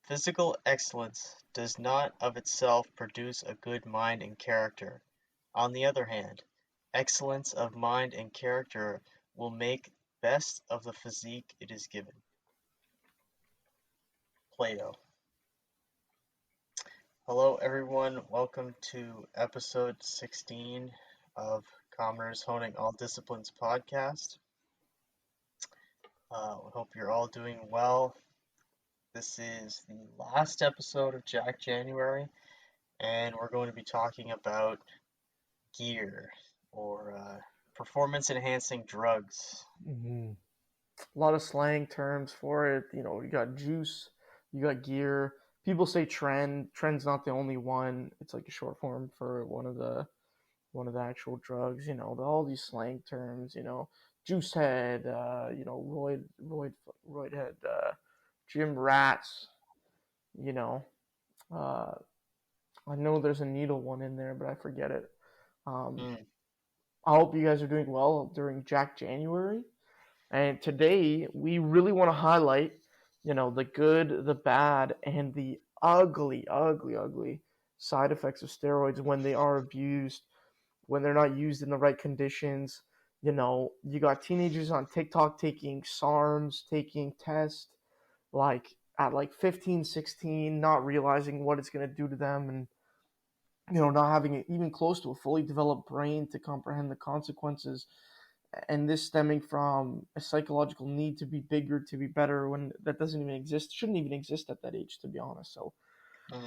Physical excellence does not of itself produce a good mind and character. On the other hand, excellence of mind and character will make best of the physique it is given. Plato. Hello everyone, welcome to episode 16 of Commoners Honing All Disciplines podcast. We hope you're all doing well. This is the last episode of Jack January, and we're going to be talking about gear or performance enhancing drugs. A lot of slang terms for it. You got juice, you got gear. People say trend. Trend's not the only one. It's like a short form for one of the actual drugs. All these slang terms. Juice head. Roid head. Gym rats. I know there's a needle one in there, but I forget it. I hope you guys are doing well during Jack January. And today we really want to highlight, the good, the bad, and the ugly side effects of steroids when they are abused, when they're not used in the right conditions. You got teenagers on TikTok taking SARMs, taking tests, at 15, 16, not realizing what it's going to do to them, and not having it even close to a fully developed brain to comprehend the consequences. And this stemming from a psychological need to be bigger, to be better, when that doesn't even exist, shouldn't even exist at that age, to be honest. So,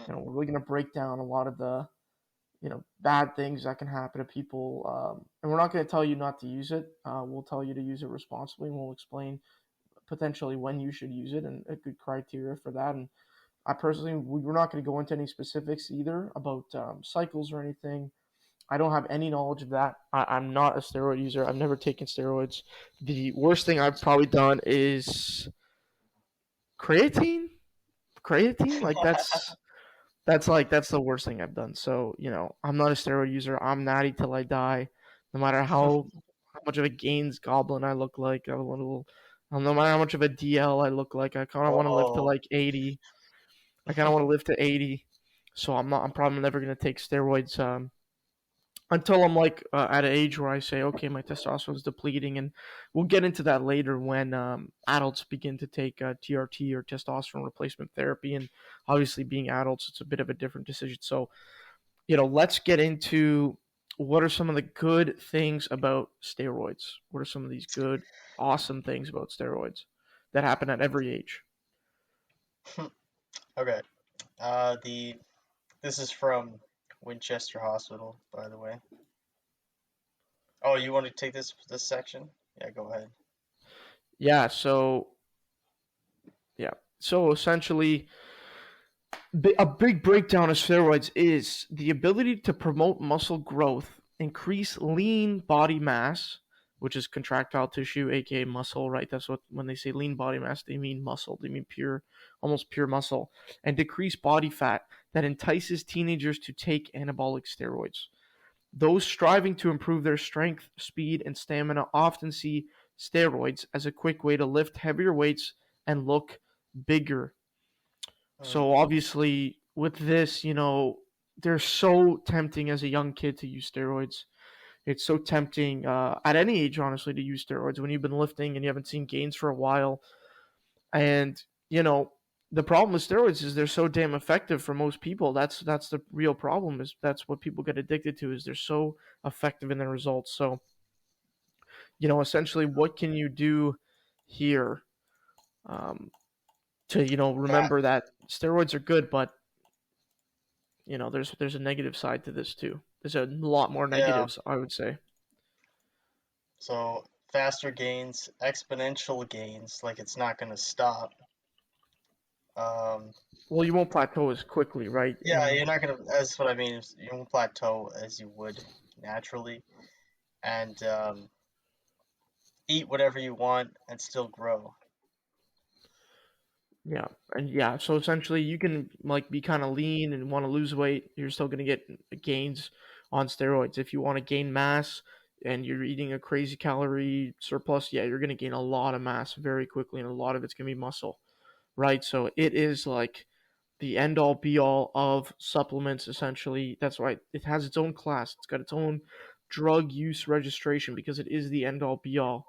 we're really going to break down a lot of the, bad things that can happen to people. And we're not going to tell you not to use it. We'll tell you to use it responsibly, and we'll explain potentially when you should use it and a good criteria for that. And I personally, we're not going to go into any specifics either about cycles or anything. I don't have any knowledge of that. I'm not a steroid user. I've never taken steroids. The worst thing I've probably done is creatine. Like that's the worst thing I've done. So I'm not a steroid user. I'm natty till I die. No matter how much of a Gaines goblin I look like, no matter how much of a DL I look like, I kind of want to live to like 80. I kind of want to live to 80. So I'm probably never gonna take steroids. Until I'm at an age where I say, okay, my testosterone's depleting, and we'll get into that later when adults begin to take TRT or testosterone replacement therapy. And obviously, being adults, it's a bit of a different decision. So, let's get into what are some of the good things about steroids. What are some of these good, awesome things about steroids that happen at every age? Okay. This is from Winchester Hospital, by the way. Oh, you want to take this section? Yeah, go ahead. Yeah, so essentially, a big breakdown of steroids is the ability to promote muscle growth, increase lean body mass, which is contractile tissue, aka muscle, right? That's what, when they say lean body mass, they mean muscle. They mean almost pure muscle, and decrease body fat that entices teenagers to take anabolic steroids. Those striving to improve their strength, speed, and stamina often see steroids as a quick way to lift heavier weights and look bigger. So obviously with this, they're so tempting as a young kid to use steroids. It's so tempting at any age, honestly, to use steroids when you've been lifting and you haven't seen gains for a while. And, the problem with steroids is they're so damn effective for most people. That's the real problem. Is that's what people get addicted to, is they're so effective in their results. So, essentially, what can you do here to remember that steroids are good, but there's a negative side to this too. There's a lot more negatives, I would say. So faster gains, exponential gains, like it's not going to stop. Well, you won't plateau as quickly, right? Yeah, you're not going to, that's what I mean, you won't plateau as you would naturally, and eat whatever you want and still grow. Yeah, and so essentially you can be kind of lean and want to lose weight. You're still going to get gains on steroids. If you want to gain mass and you're eating a crazy calorie surplus, you're going to gain a lot of mass very quickly, and a lot of it's going to be muscle, right? So it is the end all be all of supplements, essentially. That's right. It has its own class. It's got its own drug use registration because it is the end all be all.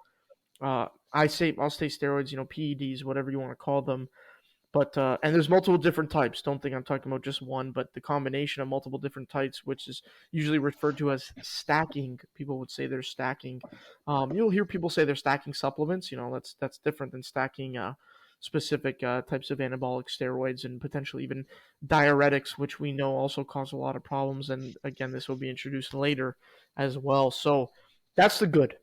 I'll say steroids, PEDs, whatever you want to call them. But and there's multiple different types. Don't think I'm talking about just one, but the combination of multiple different types, which is usually referred to as stacking. People would say they're stacking. You'll hear people say they're stacking supplements. That's different than stacking specific types of anabolic steroids and potentially even diuretics, which we know also cause a lot of problems. And again, this will be introduced later as well. So that's the good,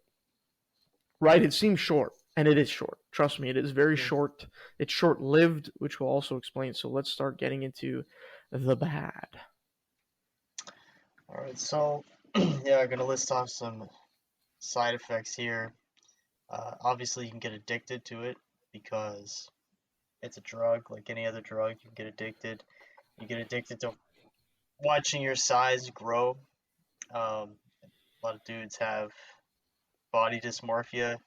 right? It seems short. And it is short. Trust me, it is very short. It's short-lived, which we'll also explain. So let's start getting into the bad. All right, so yeah, I'm gonna list off some side effects here. Obviously, you can get addicted to it because it's a drug, like any other drug. You can get addicted. You get addicted to watching your size grow. A lot of dudes have body dysmorphia.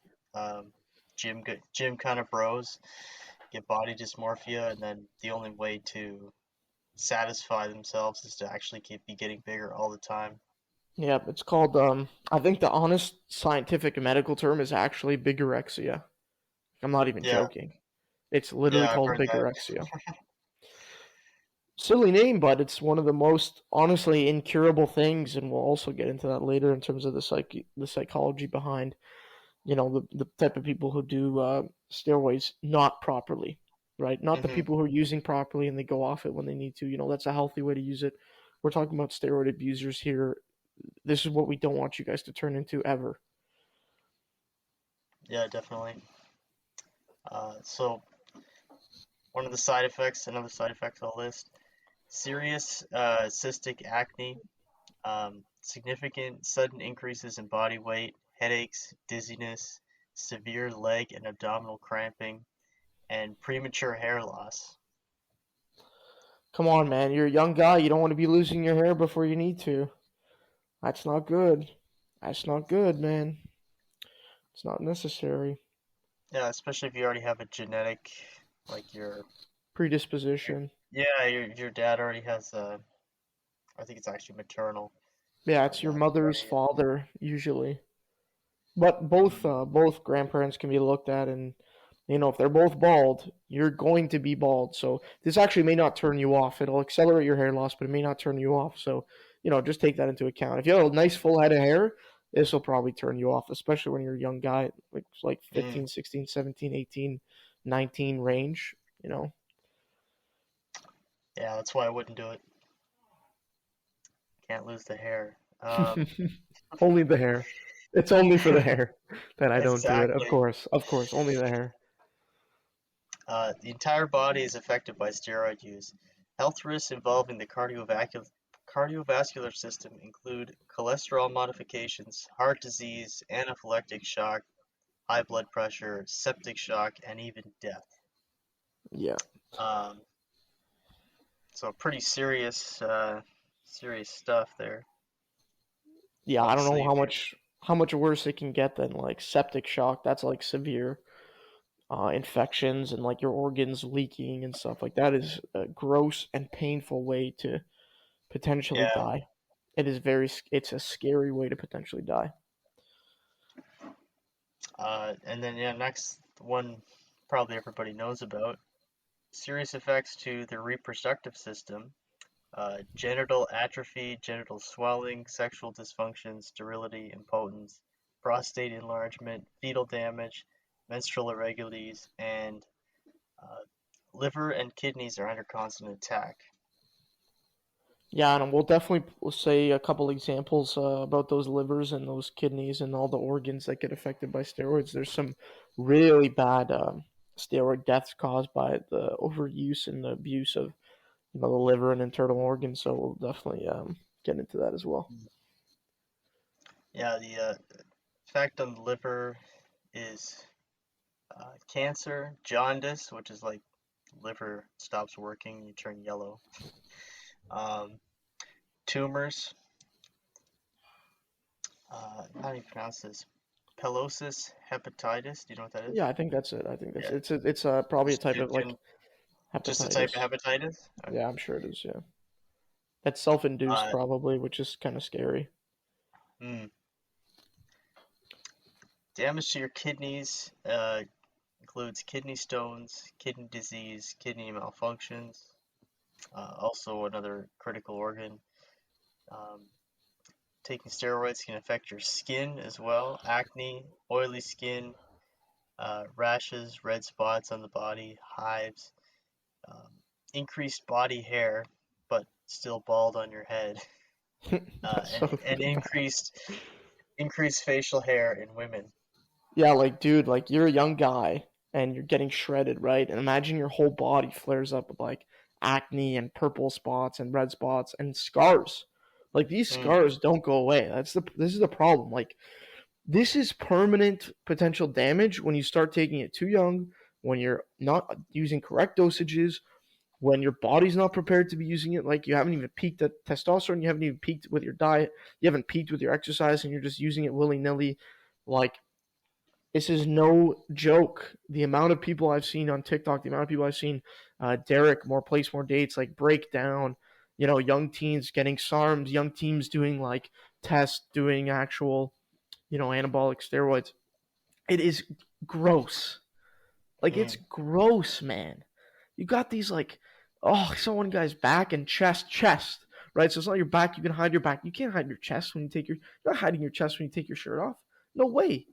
Gym kind of bros get body dysmorphia, and then the only way to satisfy themselves is to actually be getting bigger all the time. Yeah, it's called, I think the honest scientific and medical term is actually bigorexia. I'm not even joking. It's literally I've called heard that. bigorexia. Silly name, but it's one of the most honestly incurable things, and we'll also get into that later in terms of the psychology behind the type of people who do steroids not properly, right? Not the people who are using properly and they go off it when they need to. That's a healthy way to use it. We're talking about steroid abusers here. This is what we don't want you guys to turn into ever. Yeah, definitely. So another side effect I'll list: serious cystic acne, significant sudden increases in body weight, headaches, dizziness, severe leg and abdominal cramping, and premature hair loss. Come on, man. You're a young guy. You don't want to be losing your hair before you need to. That's not good. That's not good, man. It's not necessary. Yeah, especially if you already have a genetic, like Predisposition. your dad already has I think it's actually maternal. Yeah, it's your mother's father usually. But both grandparents can be looked at, and if they're both bald, you're going to be bald. So this actually may not turn you off. It'll accelerate your hair loss, but it may not turn you off. So just take that into account. If you have a nice full head of hair, this will probably turn you off, especially when you're a young guy, like 15, 16, 17, 18, 19 range. Yeah, that's why I wouldn't do it. Can't lose the hair. Only the hair. It's only for the hair that I don't do it. Exactly. Of course, only the hair. The entire body is affected by steroid use. Health risks involving the cardiovascular system include cholesterol modifications, heart disease, anaphylactic shock, high blood pressure, septic shock, and even death. Yeah. So pretty serious stuff there. Yeah, I don't know how much worse it can get than like septic shock. That's like severe infections and like your organs leaking and stuff. Like that is a gross and painful way to potentially die. It's a scary way to potentially die. And then next one probably everybody knows about: serious effects to the reproductive system. Genital atrophy, genital swelling, sexual dysfunction, sterility, impotence, prostate enlargement, fetal damage, menstrual irregularities, and liver and kidneys are under constant attack. Yeah, and we'll definitely say a couple examples about those livers and those kidneys and all the organs that get affected by steroids. There's some really bad steroid deaths caused by the overuse and the abuse of the liver and internal organs. So we'll definitely get into that as well. Yeah, the effect on the liver is cancer, jaundice, which is like liver stops working, you turn yellow. Tumors. How do you pronounce this? Pilosis hepatitis. Do you know what that is? Yeah, I think that's it. I think that's it's probably a type of like Just a type Hepatitis. of hepatitis? Okay. Yeah, I'm sure it is. Yeah, that's self-induced Uh, probably, which is kind of scary. hmm. Damage to your kidneys includes kidney stones, kidney disease, kidney malfunctions, also another critical organ. Um, Taking steroids can affect your skin as well. Acne, oily skin, rashes, red spots on the body, hives, um, increased body hair, but still bald on your head, That's and so bad. increased facial hair in women. Yeah, like dude, like you're a young guy and you're getting shredded, right? And imagine your whole body flares up with like acne and purple spots and red spots and scars. Like these Mm, scars don't go away. This is the problem. Like this is permanent potential damage when you start taking it too young, when you're not using correct dosages, when your body's not prepared to be using it, like you haven't even peaked at testosterone, you haven't even peaked with your diet, you haven't peaked with your exercise, and you're just using it willy nilly. Like this is no joke. The amount of people I've seen on TikTok, the amount of people I've seen, Derek, more place, more dates, like break down, young teens getting SARMs, young teens doing like tests, doing actual, anabolic steroids. It is gross. Like it's mm, gross, man. You got these like, oh, so one guy's back and chest, right? So it's not your back. You can hide your back. You can't hide your chest when you take your. You're not hiding your chest when you take your shirt off. No way.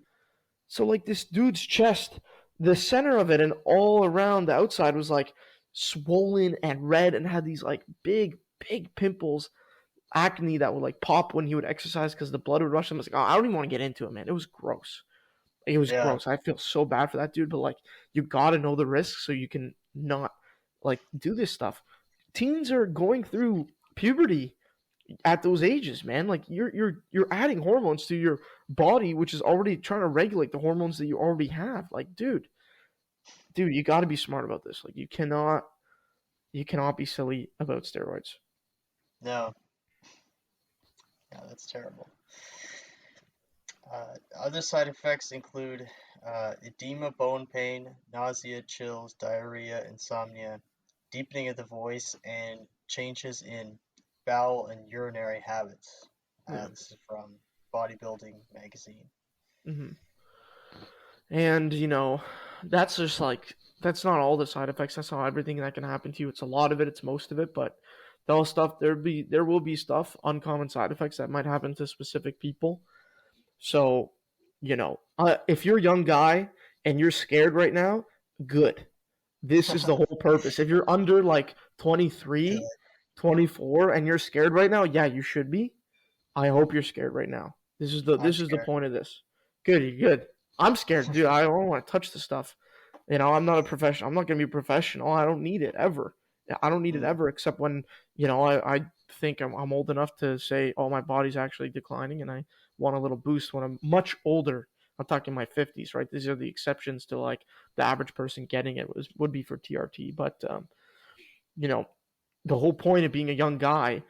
So like this dude's chest, the center of it and all around the outside was like swollen and red and had these like big pimples, acne that would like pop when he would exercise because the blood would rush him. I was like, oh, I don't even want to get into it, man. It was gross. It was yeah, gross. I feel so bad for that dude, but like you gotta know the risks so you can not like do this stuff. Teens are going through puberty at those ages, man. Like you're adding hormones to your body, which is already trying to regulate the hormones that you already have. Like, dude, you got to be smart about this. Like, you cannot be silly about steroids. no, yeah, that's terrible. Other side effects include edema, bone pain, nausea, chills, diarrhea, insomnia, deepening of the voice, and changes in bowel and urinary habits. Yeah. This is from Bodybuilding Magazine. hmm And that's just like that's not all the side effects. That's not everything that can happen to you. It's a lot of it. It's most of it. But those stuff there will be stuff uncommon side effects that might happen to specific people. So if you're a young guy and you're scared right now, good. This is the whole purpose. If you're under like Yeah, 23, 24 and you're scared right now, yeah, you should be. I hope you're scared right now. This is the I'm this is the scared. point of this. Good, you're good. I'm scared, dude. I don't want to touch the stuff. I'm not a professional. I'm not gonna be a professional. I don't need it ever. I don't need it Mm, ever, except when I think I'm old enough to say, oh, my body's actually declining, and I want a little boost when I'm much older. I'm talking my 50s, right? These are the exceptions to like the average person getting it would be for TRT, but you know, the whole point of being a young guy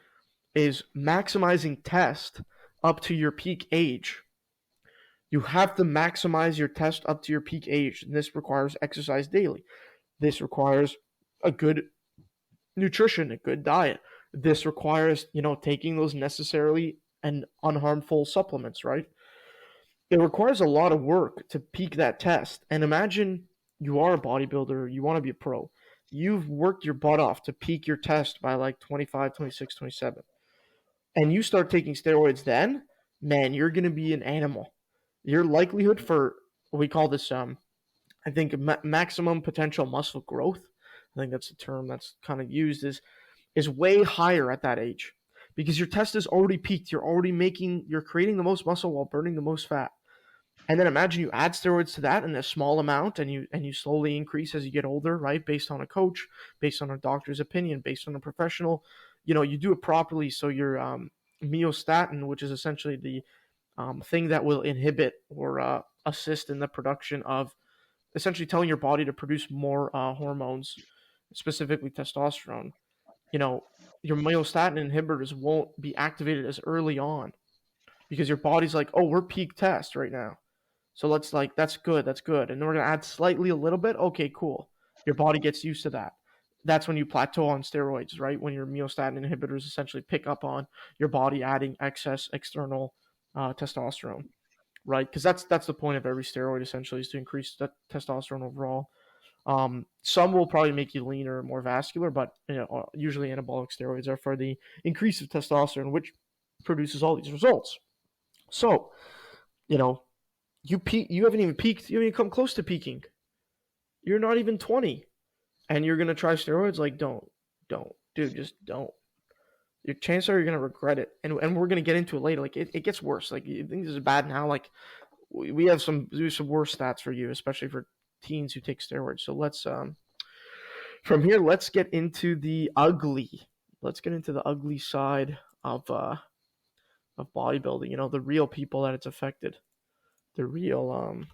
is maximizing test up to your peak age. You have to maximize your test up to your peak age, and this requires exercise daily. This requires a good nutrition, a good diet. This requires, taking those necessarily and unharmful supplements, right? It requires a lot of work to peak that test. And imagine you are a bodybuilder, you want to be a pro. You've worked your butt off to peak your test by like 25, 26, 27. And you start taking steroids then, man, you're going to be an animal. Your likelihood for, we call this, I think, maximum potential muscle growth, I think that's the term that's kind of used, is way higher at that age because your test is already peaked. You're creating the most muscle while burning the most fat. And then imagine you add steroids to that in a small amount, and you slowly increase as you get older, right? Based on a coach, based on a doctor's opinion, based on a professional. You do it properly, so your myostatin, which is essentially the thing that will inhibit or assist in the production of, essentially telling your body to produce more hormones, specifically testosterone. Your myostatin inhibitors won't be activated as early on because your body's like, oh, we're peak test right now. So let's that's good. And then we're going to add slightly a little bit. Okay, cool. Your body gets used to that. that's when you plateau on steroids, right? When your myostatin inhibitors essentially pick up on your body adding excess external testosterone, right? Because that's the point of every steroid essentially, is to increase the testosterone overall. Some will probably make you leaner, more vascular, but usually anabolic steroids are for the increase of testosterone, which produces all these results. So, you haven't even peaked. You haven't even come close to peaking. You're not even 20, and you're gonna try steroids. Like, don't, dude, just don't. Your chances are you're gonna regret it, and we're gonna get into it later. Like, it gets worse. Like, you think this is bad now? Like, we have some worse stats for you, especially for teens who take steroids. So let's from here, let's get into the ugly. Let's get into the ugly side of bodybuilding. The real people that it's affected, the real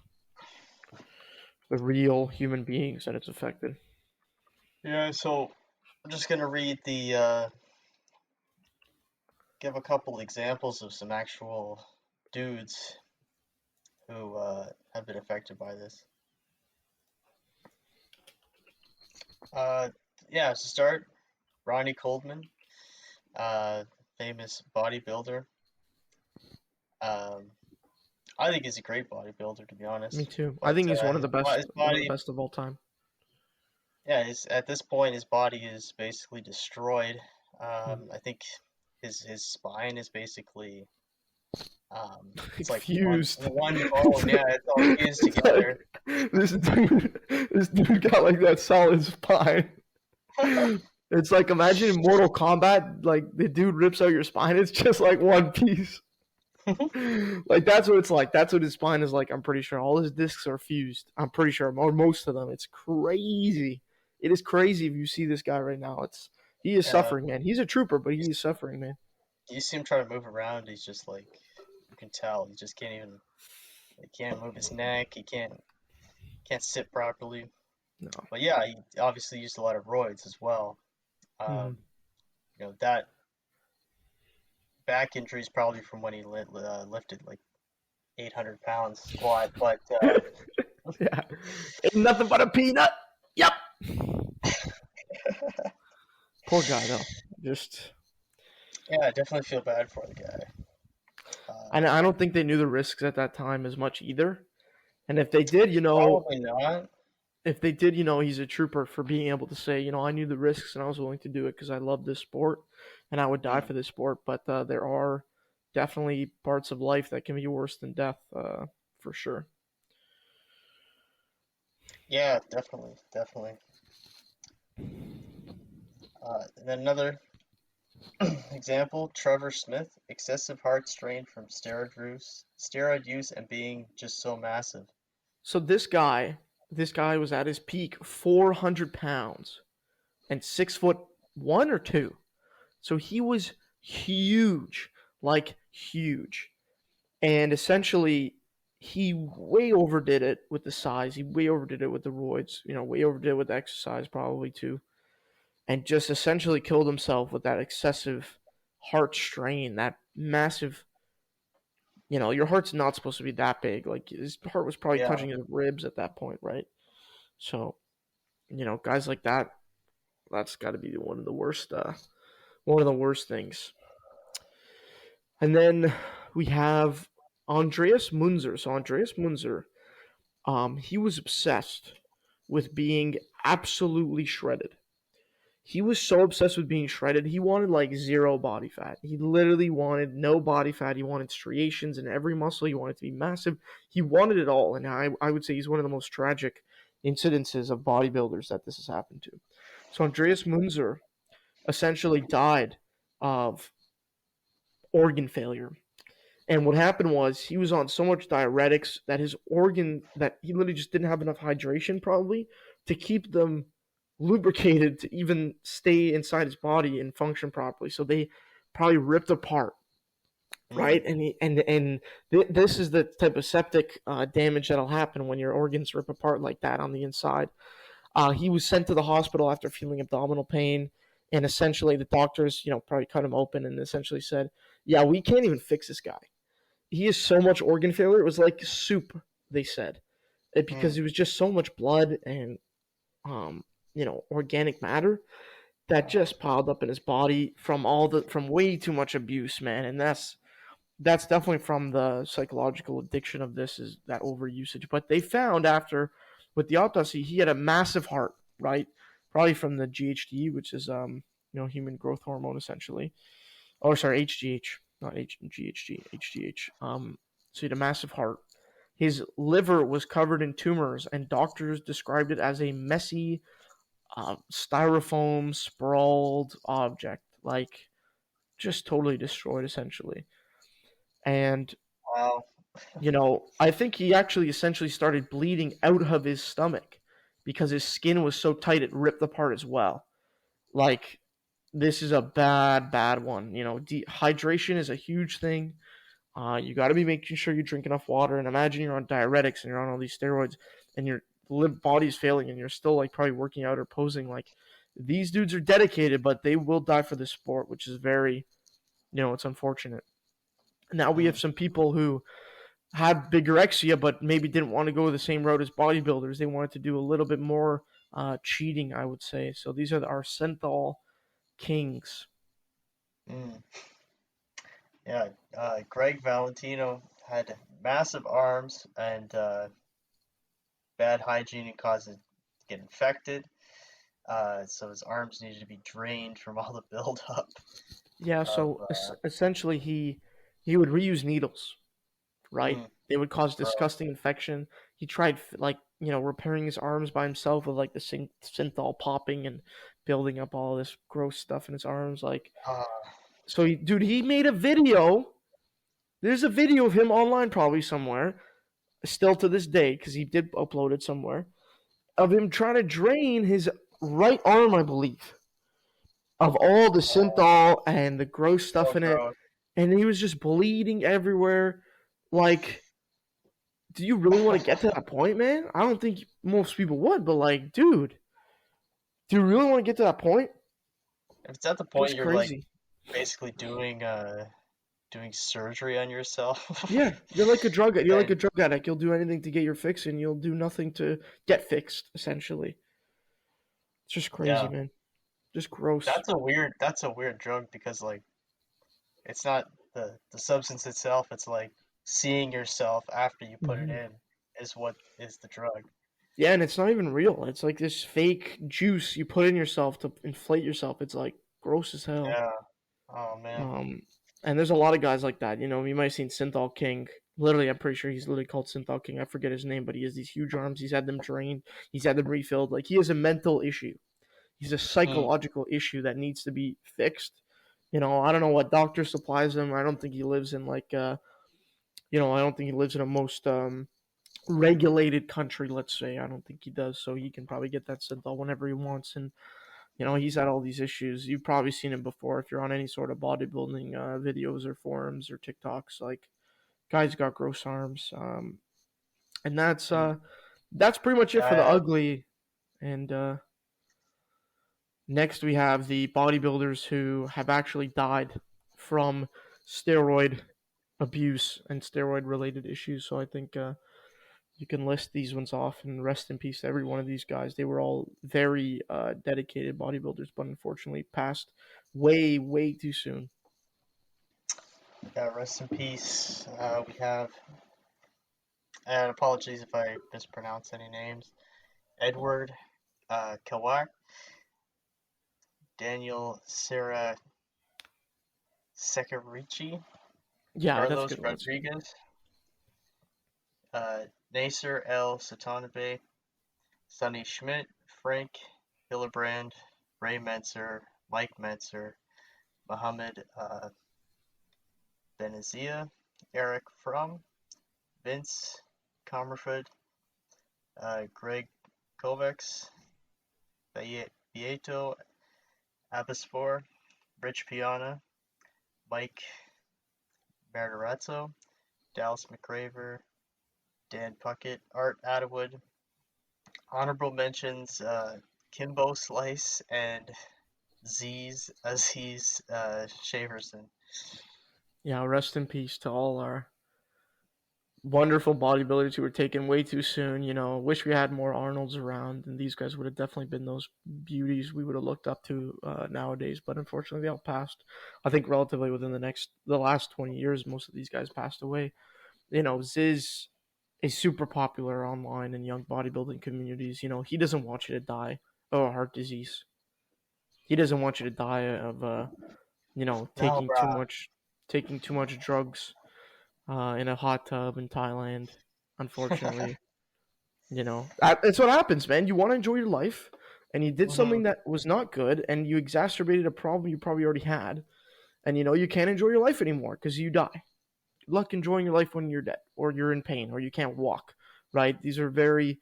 human beings that it's affected. Yeah. So I'm just gonna read the give a couple examples of some actual dudes who have been affected by this. Yeah, to start, Ronnie Coleman, famous bodybuilder. I think he's a great bodybuilder, to be honest. Me too. But I think he's one of the best, one of the best of all time. Yeah, at this point, his body is basically destroyed. I think his spine is basically it's like fused. One bone. Yeah, it's all fused together. This dude got like that solid spine. It's like, imagine in Mortal Kombat, like the dude rips out your spine. It's just like one piece. Like, that's what it's like. That's what his spine is like. I'm pretty sure all his discs are fused. I'm pretty sure, or most of them. It's crazy. It is crazy if you see this guy right now. He is suffering, man. He's a trooper, but he is suffering, man. You see him try to move around. He's just like, you can tell he just can't even. He can't move his neck. He can't sit properly. No. But yeah, he obviously used a lot of roids as well. That back injury is probably from when he lifted like 800 pounds squat, but yeah, it's nothing but a peanut. Yep. Poor guy, though. Yeah, I definitely feel bad for the guy. And I don't think they knew the risks at that time as much either. And if they did, probably not. If they did, he's a trooper for being able to say, I knew the risks and I was willing to do it because I love this sport and I would die for this sport. But there are definitely parts of life that can be worse than death, for sure. Yeah, definitely. And then another example, Trevor Smith, excessive heart strain from steroid use and being just so massive. So this guy was at his peak 400 pounds and 6'1" or 2". So he was huge, like huge. And essentially he way overdid it with the size. He way overdid it with the roids, way overdid it with the exercise probably too. And just essentially killed himself with that excessive heart strain, that massive, your heart's not supposed to be that big. Like, his heart was probably touching his ribs at that point, right? So, guys like that, that's got to be one of the worst things. And then we have Andreas Munzer. So Andreas Munzer, he was obsessed with being absolutely shredded. He was so obsessed with being shredded. He wanted like zero body fat. He literally wanted no body fat. He wanted striations in every muscle. He wanted to be massive. He wanted it all. And I would say he's one of the most tragic incidences of bodybuilders that this has happened to. So Andreas Munzer essentially died of organ failure. And what happened was he was on so much diuretics that his organ, that he literally just didn't have enough hydration probably to keep them lubricated to even stay inside his body and function properly. So they probably ripped apart, right? And this is the type of septic damage that'll happen when your organs rip apart like that on the inside. He was sent to the hospital after feeling abdominal pain, and essentially the doctors, probably cut him open and essentially said, "Yeah, we can't even fix this guy. He has so much organ failure. It was like soup," they said, because it was just so much blood and organic matter that just piled up in his body from way too much abuse, man. And that's definitely from the psychological addiction of this, is that overusage. But they found after, with the autopsy, he had a massive heart, right? Probably from the GHD, which is human growth hormone essentially. Oh, sorry, HGH, not GHG, HGH. So he had a massive heart. His liver was covered in tumors, and doctors described it as a messy, styrofoam sprawled object, like just totally destroyed essentially. And Wow. I think he actually essentially started bleeding out of his stomach because his skin was so tight it ripped apart as well. Like, this is a bad, bad one. Dehydration is a huge thing. You got to be making sure you drink enough water. And imagine you're on diuretics and you're on all these steroids and your body's failing and you're still like probably working out or posing. Like, these dudes are dedicated, but they will die for the sport, which is very, it's unfortunate. Now we have some people who had bigorexia, but maybe didn't want to go the same road as bodybuilders. They wanted to do a little bit more cheating, I would say. So these are our synthol kings. Yeah, Greg Valentino had massive arms, and bad hygiene caused it to get infected. So his arms needed to be drained from all the buildup. Yeah, so essentially he would reuse needles, right? They would cause disgusting infection. He tried repairing his arms by himself with like the synthol popping and building up all this gross stuff in his arms. So he made a video. There's a video of him online probably somewhere, still to this day, because he did upload it somewhere, of him trying to drain his right arm, I believe, of all the synthol and the gross stuff in it. And he was just bleeding everywhere. Like, do you really want to get to that point, man? I don't think most people would, but like, dude, do you really want to get to that point? If it's at the point you're crazy. Like basically doing surgery on yourself. Yeah, you're like a drug addict. You'll do anything to get your fix, and you'll do nothing to get fixed. Essentially, it's just crazy, man. Just gross. That's a weird drug because like, it's not the substance itself. It's like seeing yourself after you put it in is what is the drug. Yeah, and it's not even real. It's like this fake juice you put in yourself to inflate yourself. It's like gross as hell. Yeah. Oh man. And there's a lot of guys like that. You might have seen Synthol King. Literally, I'm pretty sure he's literally called Synthol King. I forget his name, but he has these huge arms. He's had them drained. He's had them refilled. Like, he has a mental issue. He's a psychological issue that needs to be fixed. I don't know what doctor supplies him. I don't think he lives in like, I don't think he lives in a most regulated country, let's say. I don't think he does. So he can probably get that Synthol whenever he wants. And he's had all these issues. You've probably seen him before if you're on any sort of bodybuilding videos or forums or TikToks. Like, guy's got gross arms. And that's pretty much it for the ugly. And next we have the bodybuilders who have actually died from steroid abuse and steroid-related issues. So I think you can list these ones off, and rest in peace to every one of these guys. They were all very dedicated bodybuilders, but unfortunately passed way, way too soon. Yeah, rest in peace. We have, and apologies if I mispronounce any names, Edward Kawak, Daniel Sarah Sekarici, Carlos Rodriguez, Nasser El Satanabe, Sonny Schmidt, Frank Hillebrand, Ray Menzer, Mike Menzer, Mohammed Benazia, Eric Fromm, Vince Comerford, Greg Kovacs, Beato Abaspor, Rich Piana, Mike Margarazzo, Dallas McRaver, Dan Puckett, Art Atwood. Honorable mentions Kimbo Slice and Aziz Shaverson. Yeah, rest in peace to all our wonderful bodybuilders who were taken way too soon. Wish we had more Arnolds around, and these guys would have definitely been those beauties we would have looked up to nowadays. But unfortunately, they all passed. I think relatively within the last 20 years, most of these guys passed away. Ziz is super popular online in young bodybuilding communities. He doesn't want you to die of heart disease. He doesn't want you to die of No, taking bruh. too much drugs in a hot tub in Thailand. Unfortunately, that's what happens, man. You want to enjoy your life, and you did Hmm. something that was not good, and you exacerbated a problem you probably already had, and you can't enjoy your life anymore because you die. Good luck enjoying your life when you're dead, or you're in pain, or you can't walk. Right? These are very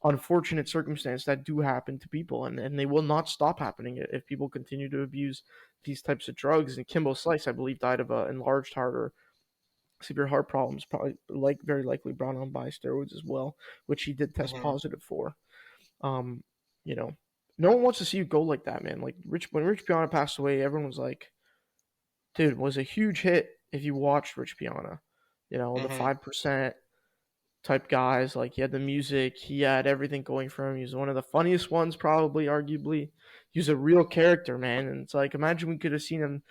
unfortunate circumstances that do happen to people, and they will not stop happening if people continue to abuse these types of drugs. And Kimbo Slice, I believe, died of an enlarged heart or severe heart problems, probably very likely brought on by steroids as well, which he did test Hmm. positive for. Um, you know, no one wants to see you go like that, man. Like when Rich Piana passed away, everyone was like, "Dude, it was a huge hit." If you watched Rich Piana, the Hmm. 5% type guys, like he had the music, he had everything going for him. He was one of the funniest ones, probably, arguably. He was a real character, man. And it's like, imagine we could have seen him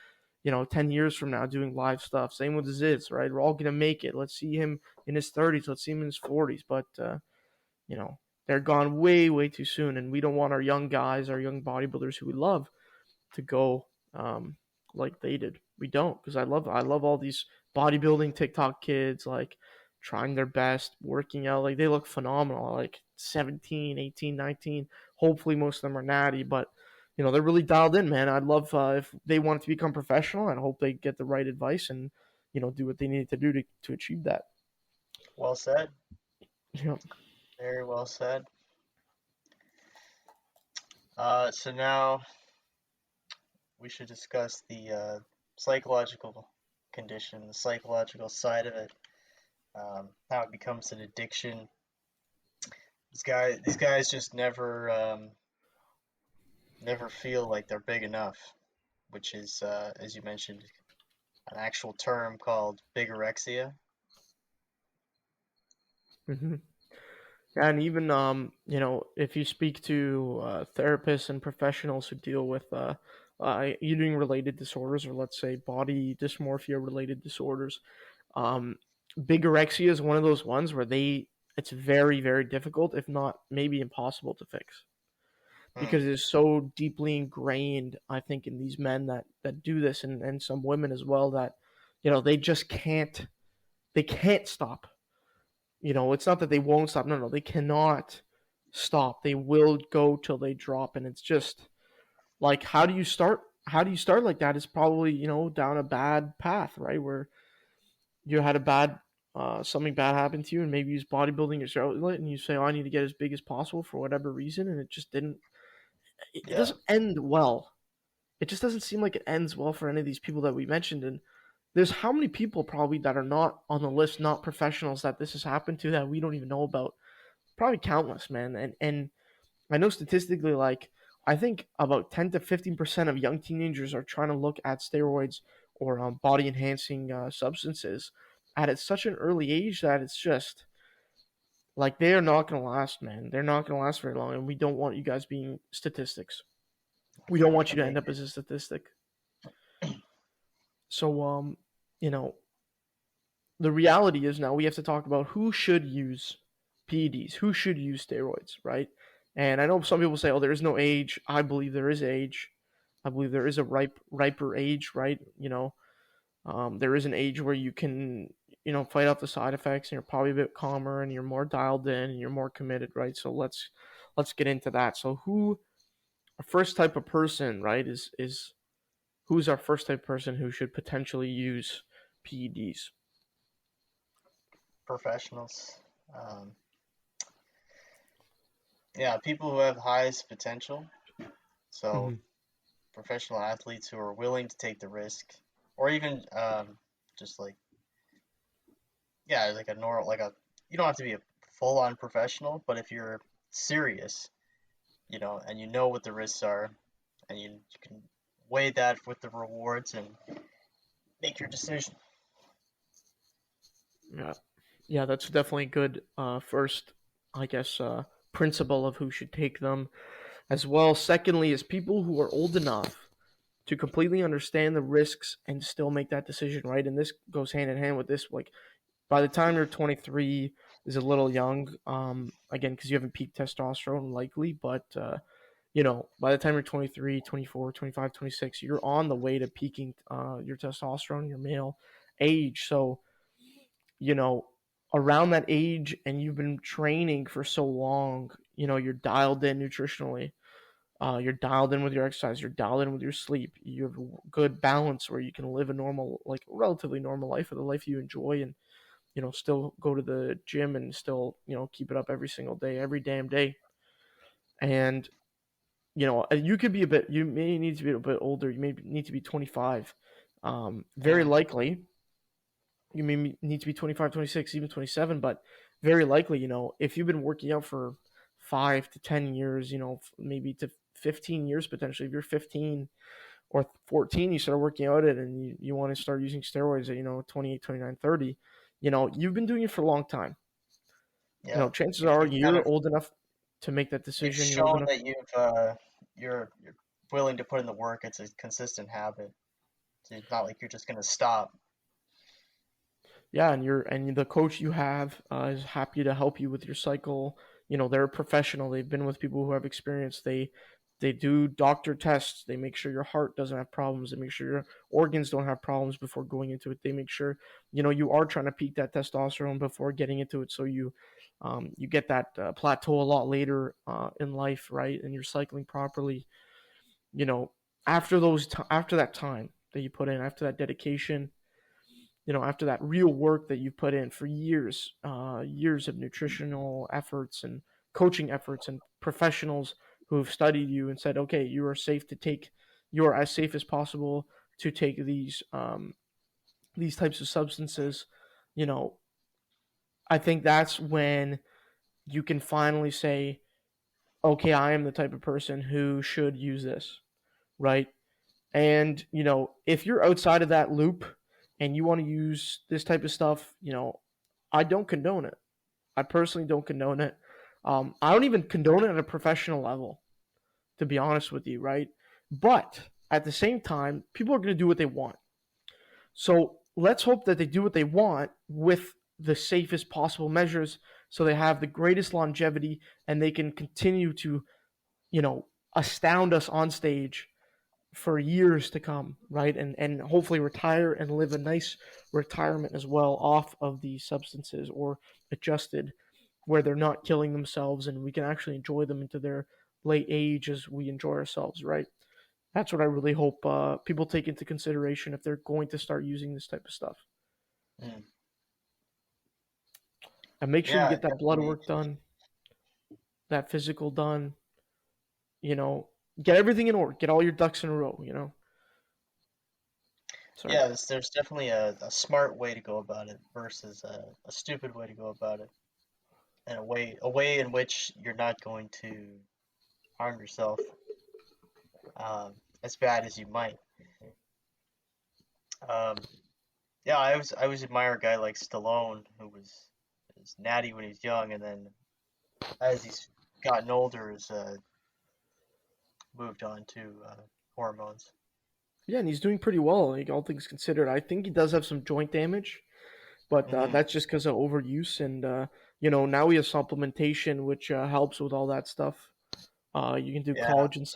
10 years from now doing live stuff. Same with the Ziz, right? We're all going to make it. Let's see him in his 30s. Let's see him in his 40s. But, you know, they're gone way, way too soon. And we don't want our young guys, our young bodybuilders who we love to go like they did. We don't, because I love all these bodybuilding TikTok kids, like trying their best, working out. Like they look phenomenal, like 17, 18, 19. Hopefully most of them are natty, but they're really dialed in, man. I'd love if they want to become professional. I hope they get the right advice and do what they need to do to achieve that. Well said. Yeah. Very well said. So now we should discuss the psychological condition, the psychological side of it, how it becomes an addiction. These guys just never feel like they're big enough, which is, as you mentioned, an actual term called bigorexia. Mm-hmm. And even if you speak to therapists and professionals who deal with eating related disorders, or let's say body dysmorphia related disorders, um, bigorexia is one of those ones where it's very, very difficult, if not maybe impossible to fix, Hmm. because it's so deeply ingrained, I think, in these men that do this, and some women as well, that they just can't stop. It's not that they won't stop. No, they cannot stop. They will go till they drop, and it's just like, how do you start? How do you start like that? It's probably down a bad path, right? Where you had a bad something bad happen to you, and maybe you use bodybuilding as your outlet, and you say, "Oh, I need to get as big as possible for whatever reason," and it just didn't. It Yeah. doesn't end well. It just doesn't seem like it ends well for any of these people that we mentioned, and there's how many people probably that are not on the list, not professionals, that this has happened to that we don't even know about. Probably countless, man. And I know statistically, like, I think about 10 to 15% of young teenagers are trying to look at steroids or body enhancing substances at such an early age that it's just like they are not going to last, man. They're not going to last very long, and we don't want you guys being statistics. We don't want you to end Unfortunately. up as a statistic. So, you know, the reality is now we have to talk about who should use PEDs, who should use steroids, right? And I know some people say, "Oh, there is no age." I believe there is age. I believe there is a riper age, right? There is an age where you can, fight off the side effects, and you're probably a bit calmer, and you're more dialed in, and you're more committed, right? So let's get into that. So who, our first type of person, right, is who's our first type of person who should potentially use PEDs? Professionals. Um, yeah, people who have highest potential. So Mm-hmm. professional athletes who are willing to take the risk, or even just like, yeah, like a normal, like a, you don't have to be a full-on professional, but if you're serious, and you know what the risks are, and you can weigh that with the rewards and make your decision. Yeah. Yeah, that's definitely a good first, I guess, principle of who should take them. As well, secondly, is people who are old enough to completely understand the risks and still make that decision, right? And this goes hand in hand with this. Like, by the time you're 23 is a little young, again, because you haven't peaked testosterone likely, but, by the time you're 23, 24, 25, 26, you're on the way to peaking your testosterone, your male age. So, you know, around that age and you've been training for so long, you're dialed in nutritionally. You're dialed in with your exercise. You're dialed in with your sleep. You have a good balance where you can live a normal, like relatively normal life, or the life you enjoy, and still go to the gym and still keep it up every single day, every damn day. And you could be you may need to be a bit older. You may need to be 25. Very Mm, likely, you may need to be 25, 26, even 27. But very likely, if you've been working out for 5 to 10 years, maybe to 15 years potentially. If you're 15 or 14, you start working out it and you want to start using steroids at 28, 29, 30, you've been doing it for a long time. yeah, Chances you've, are you've kind you're of old enough to make that you've decision. You're old shown enough. that you're willing to put in the work. It's a consistent habit. So it's not like you're just gonna stop. Yeah, and the coach you have is happy to help you with your cycle. They're a professional. They've been with people who have experience. They do doctor tests. They make sure your heart doesn't have problems. They make sure your organs don't have problems before going into it. They make sure you are trying to peak that testosterone before getting into it, so you get that plateau a lot later in life, right? And you're cycling properly. You know, after that time that you put in, after that dedication, after that real work that you've put in for years, years of nutritional efforts and coaching efforts and professionals who have studied you and said, okay, you are as safe as possible to take these types of substances. You know, I think that's when you can finally say, okay, I am the type of person who should use this, right? And, if you're outside of that loop and you want to use this type of stuff, I don't condone it. I personally don't condone it. I don't even condone it at a professional level, to be honest with you, right? But at the same time, people are going to do what they want. So let's hope that they do what they want with the safest possible measures so they have the greatest longevity and they can continue to, you know, astound us on stage for years to come, right? And hopefully retire and live a nice retirement as well off of these substances, or adjusted, where they're not killing themselves and we can actually enjoy them into their late age as we enjoy ourselves, right? That's what I really hope people take into consideration if they're going to start using this type of stuff. Mm. And make sure you Yeah, get that blood definitely. work done, that physical done, you know, get everything in order, get all your ducks in a row. Sorry. Yeah, there's definitely a smart way to go about it versus a stupid way to go about it, and a way in which you're not going to harm yourself as bad as you might. Um, yeah, I was admire a guy like Stallone who was natty when he was young, and then as he's gotten older, has moved on to hormones. Yeah, and he's doing pretty well, like all things considered. I think he does have some joint damage, but Hmm. that's just because of overuse. And now he has supplementation, which helps with all that stuff. You can do Yeah. collagen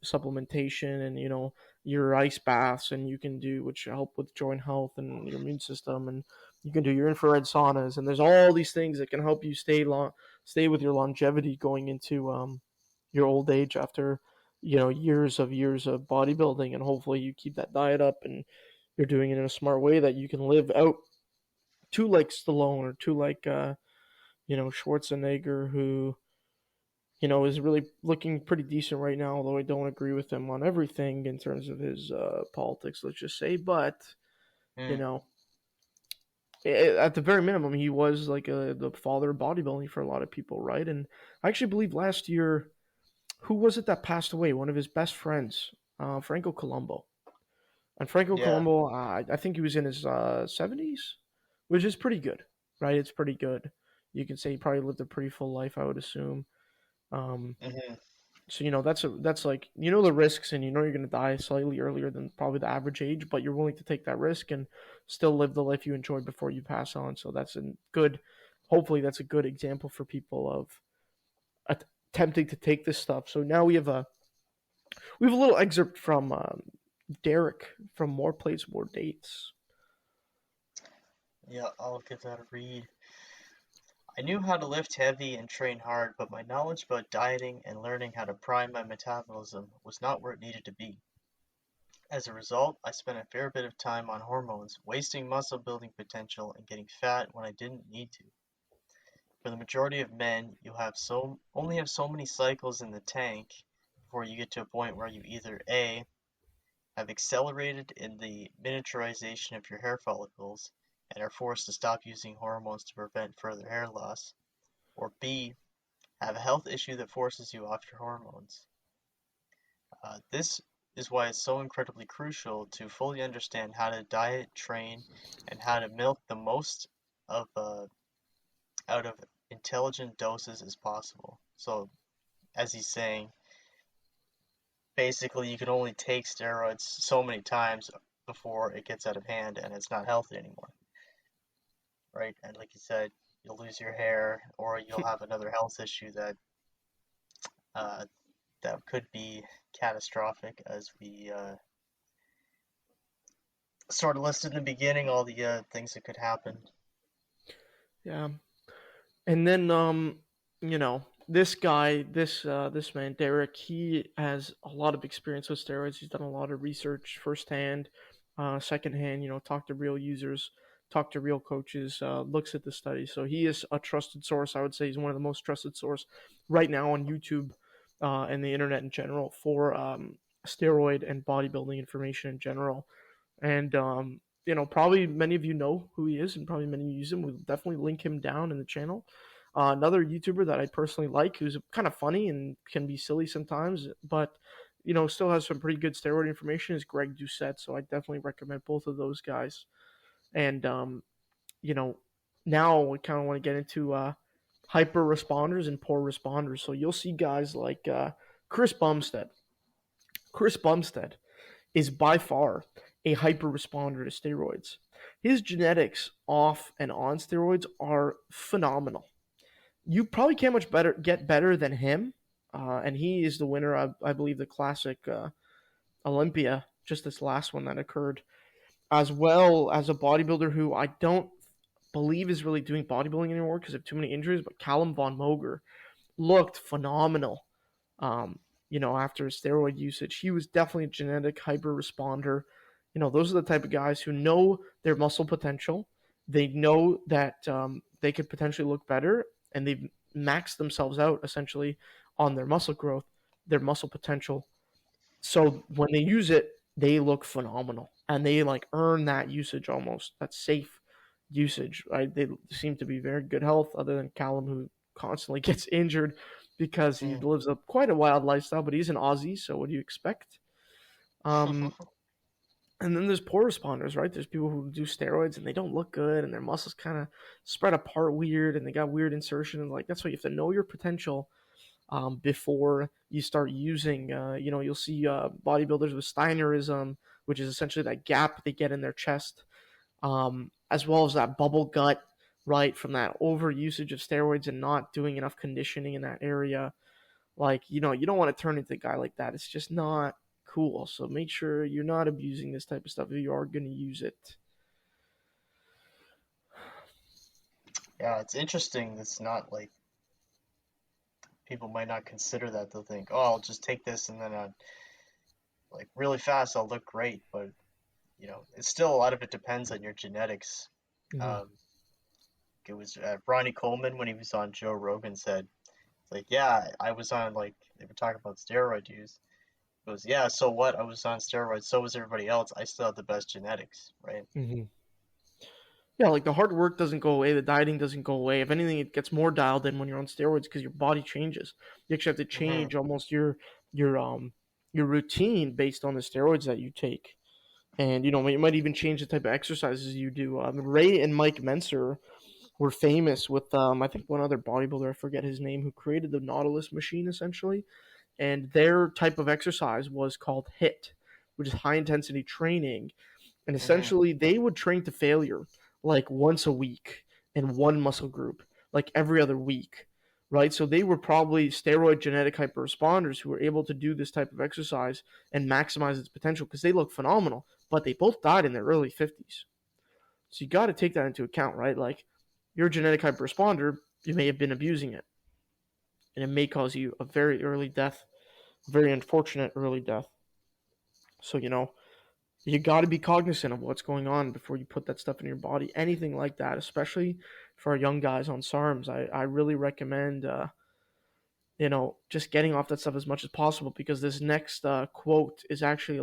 supplementation, and your ice baths, and you can do which help with joint health and your immune system, and you can do your infrared saunas, and there's all these things that can help you stay with your longevity going into your old age after years of bodybuilding, and hopefully you keep that diet up and you're doing it in a smart way that you can live out to like Stallone, or to like Schwarzenegger, who is really looking pretty decent right now, although I don't agree with him on everything in terms of his politics, let's just say. But, you Mm. know, at the very minimum, he was like the father of bodybuilding for a lot of people, right? And I actually believe last year, who was it that passed away? One of his best friends, Franco Colombo. And Franco Yeah. Colombo, I think he was in his 70s, which is pretty good, right? It's pretty good. You can say he probably lived a pretty full life, I would assume. Mm-hmm. So that's like the risks, and you're going to die slightly earlier than probably the average age, but you're willing to take that risk and still live the life you enjoyed before you pass on. So that's a good. Hopefully, that's a good example for people of attempting to take this stuff. So now we have a little excerpt from Derek from More Plates, More Dates. Yeah, I'll give that a read. I knew how to lift heavy and train hard, but my knowledge about dieting and learning how to prime my metabolism was not where it needed to be. As a result, I spent a fair bit of time on hormones, wasting muscle building potential and getting fat when I didn't need to. For the majority of men, only have so many cycles in the tank before you get to a point where you either A, have accelerated in the miniaturization of your hair follicles and are forced to stop using hormones to prevent further hair loss, or B, have a health issue that forces you off your hormones. This is why it's so incredibly crucial to fully understand how to diet, train, and how to milk the most of out of intelligent doses as possible. So, as he's saying, basically you can only take steroids so many times before it gets out of hand and it's not healthy anymore, right? And like you said, you'll lose your hair or you'll have another health issue uh, that could be catastrophic, as we sort of listed in the beginning, all the things that could happen. Yeah, and then this guy, this man Derek, he has a lot of experience with steroids. He's done a lot of research firsthand, secondhand. Talked to real users, talked to real coaches, looks at the studies. So he is a trusted source. I would say he's one of the most trusted source right now on YouTube and the internet in general for steroid and bodybuilding information in general. And probably many of you know who he is, and probably many of you use him. We'll definitely link him down in the channel. Another YouTuber that I personally like, who's kind of funny and can be silly sometimes, but still has some pretty good steroid information, is Greg Ducett. So I definitely recommend both of those guys. And now we kind of want to get into hyper responders and poor responders. So you'll see guys like Chris Bumstead. Chris Bumstead is by far a hyper responder to steroids. His genetics off and on steroids are phenomenal. You probably can't get better than him, and he is the winner of, I believe, the classic Olympia, just this last one that occurred, as well as a bodybuilder who I don't believe is really doing bodybuilding anymore because of too many injuries, but Callum von Moger looked phenomenal. After steroid usage, he was definitely a genetic hyper responder. Those are the type of guys who know their muscle potential. They know that they could potentially look better, and they've maxed themselves out essentially on their muscle growth, their muscle potential. So when they use it, they look phenomenal, and they earn that usage almost, that safe usage, right? They seem to be very good health, other than Callum, who constantly gets injured because he lives quite a wild lifestyle, but he's an Aussie, so what do you expect? And then there's poor responders, right? There's people who do steroids and they don't look good, and their muscles kind of spread apart weird, and they got weird insertion. And that's why you have to know your potential before you start using. You'll see bodybuilders with Steinerism, which is essentially that gap they get in their chest, as well as that bubble gut, right, from that over usage of steroids and not doing enough conditioning in that area. You don't want to turn into a guy like that. It's just not cool. So make sure you're not abusing this type of stuff if you are going to use it. Yeah, it's interesting. It's not like people might not consider that. They'll think, oh, I'll just take this and then really fast I'll look great. But it's still, a lot of it depends on your genetics. Mm-hmm. It was Ronnie Coleman, when he was on Joe Rogan, said, yeah, I was on, they were talking about steroid use. He goes, yeah, so what? I was on steroids. So was everybody else. I still have the best genetics, right? Mm-hmm. Yeah, the hard work doesn't go away. The dieting doesn't go away. If anything, it gets more dialed in when you're on steroids because your body changes. You actually have to change almost your routine based on the steroids that you take. And, you might even change the type of exercises you do. Ray and Mike Menser were famous with I think one other bodybuilder, I forget his name, who created the Nautilus machine essentially, and their type of exercise was called HIIT, which is high intensity training, and Mm-hmm. essentially they would train to failure like once a week in one muscle group, like every other week, right? So they were probably steroid genetic hyperresponders who were able to do this type of exercise and maximize its potential because they look phenomenal, but they both died in their early 50s. So you got to take that into account, right? Like, you're a genetic hyperresponder, you may have been abusing it, and it may cause you a very early death, a very unfortunate early death. So, you got to be cognizant of what's going on before you put that stuff in your body. Anything like that, especially for our young guys on SARMs, I really recommend, just getting off that stuff as much as possible because this next quote is actually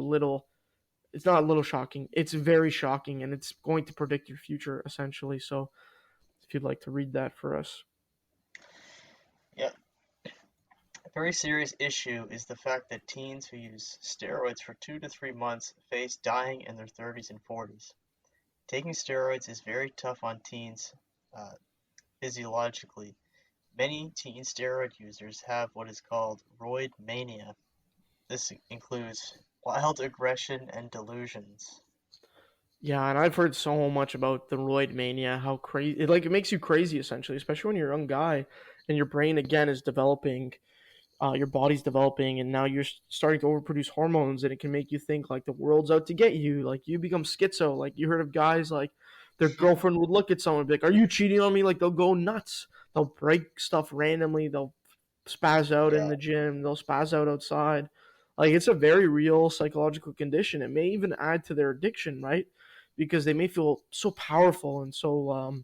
it's not a little shocking. It's very shocking, and it's going to predict your future, essentially. So if you'd like to read that for us. Yeah. A very serious issue is the fact that teens who use steroids for 2 to 3 months face dying in their 30s and 40s. Taking steroids is very tough on teens uh, physiologically. Many teen steroid users have what is called Roid Mania. This includes wild aggression and delusions. Yeah, and I've heard so much about the Roid Mania, how crazy it makes you crazy essentially, especially when you're a young guy and your brain again is developing, your body's developing, and now you're starting to overproduce hormones, and it can make you think like the world's out to get you, like you become schizo. Like you heard of guys like their girlfriend would look at someone and be like, "Are you cheating on me?" Like they'll go nuts. They'll break stuff randomly. They'll spaz out in Yeah. the gym. They'll spaz out outside. Like it's a very real psychological condition. It may even add to their addiction, right? Because they may feel so powerful and so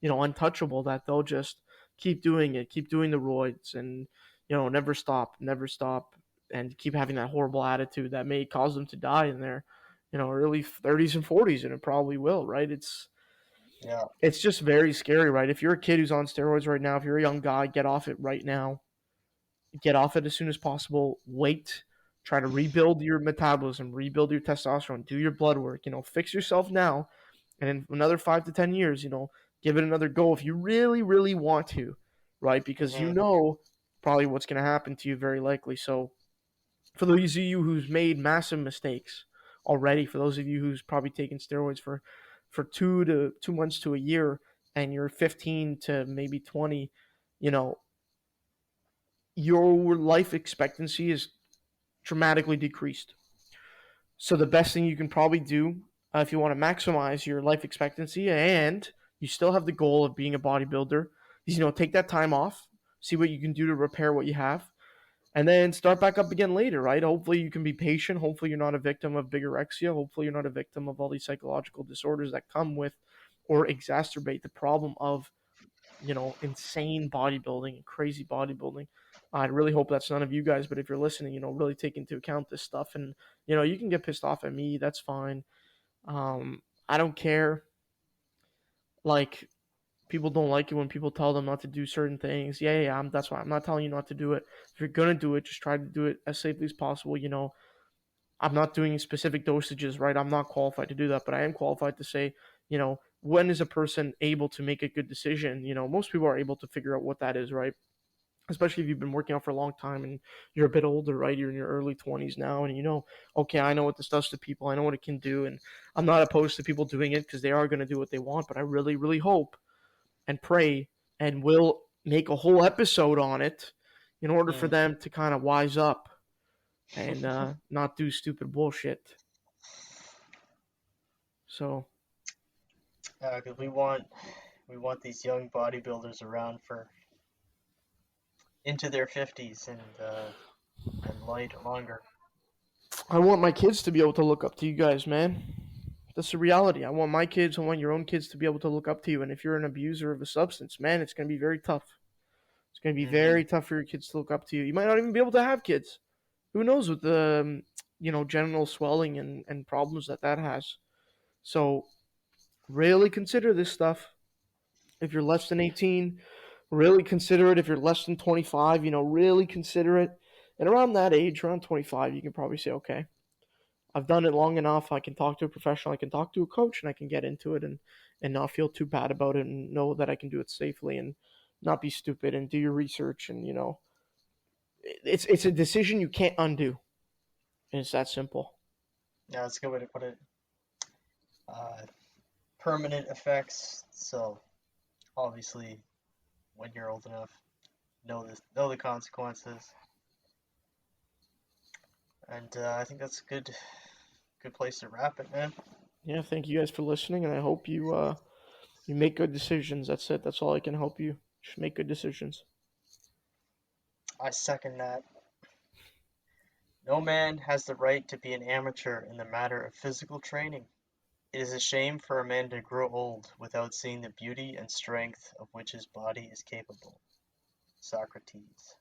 untouchable that they'll just keep doing it, keep doing the roids, and never stop, and keep having that horrible attitude that may cause them to die in their early 30s and 40s, and it probably will, right? Yeah. It's just very scary, right? If you're a kid who's on steroids right now, if you're a young guy, get off it right now. Get off it as soon as possible. Wait. Try to rebuild your metabolism, rebuild your testosterone, do your blood work, fix yourself now. And in another 5 to 10 years, give it another go if you really, really want to, right? Because Mm-hmm. probably what's going to happen to you very likely. So for those of you who's made massive mistakes already, for those of you who's probably taken steroids for 2 months to a year, and you're 15 to maybe 20, you know, your life expectancy is dramatically decreased. So the best thing you can probably do, if you want to maximize your life expectancy and you still have the goal of being a bodybuilder, is take that time off, see what you can do to repair what you have, and then start back up again later, right? Hopefully you can be patient. Hopefully you're not a victim of bigorexia. Hopefully you're not a victim of all these psychological disorders that come with or exacerbate the problem of insane bodybuilding and crazy bodybuilding. I really hope that's none of you guys, but if you're listening, really take into account this stuff. And you can get pissed off at me. That's fine. I don't care. Like, people don't like it when people tell them not to do certain things. Yeah. That's why I'm not telling you not to do it. If you're gonna do it, just try to do it as safely as possible. I'm not doing specific dosages, right? I'm not qualified to do that, but I am qualified to say, when is a person able to make a good decision? Most people are able to figure out what that is, right? Especially if you've been working out for a long time and you're a bit older, right? You're in your early 20s now, and okay, I know what this does to people. I know what it can do, and I'm not opposed to people doing it because they are going to do what they want. But I really, really hope and pray and will make a whole episode on it in order for Mm. them to kind of wise up and not do stupid bullshit. So, Because we want these young bodybuilders around for into their 50s and longer. I want my kids to be able to look up to you guys, man. That's the reality. I want my kids, I want your own kids to be able to look up to you. And if you're an abuser of a substance, man, it's going to be very tough. It's going to be Mm-hmm. very tough for your kids to look up to you. You might not even be able to have kids. Who knows with the, genital swelling and problems that has. So really consider this stuff. If you're less than 18, really consider it. If you're less than 25, really consider it. And around that age, around 25, you can probably say, okay, I've done it long enough. I can talk to a professional. I can talk to a coach, and I can get into it and not feel too bad about it, and know that I can do it safely and not be stupid and do your research. And it's a decision you can't undo, and it's that simple. Yeah, that's a good way to put it. Permanent effects. So obviously, when you're old enough, know the consequences. And I think that's a good place to wrap it, man. Yeah, thank you guys for listening, and I hope you make good decisions. That's it. That's all I can help you. Just make good decisions. I second that. No man has the right to be an amateur in the matter of physical training. It is a shame for a man to grow old without seeing the beauty and strength of which his body is capable. Socrates.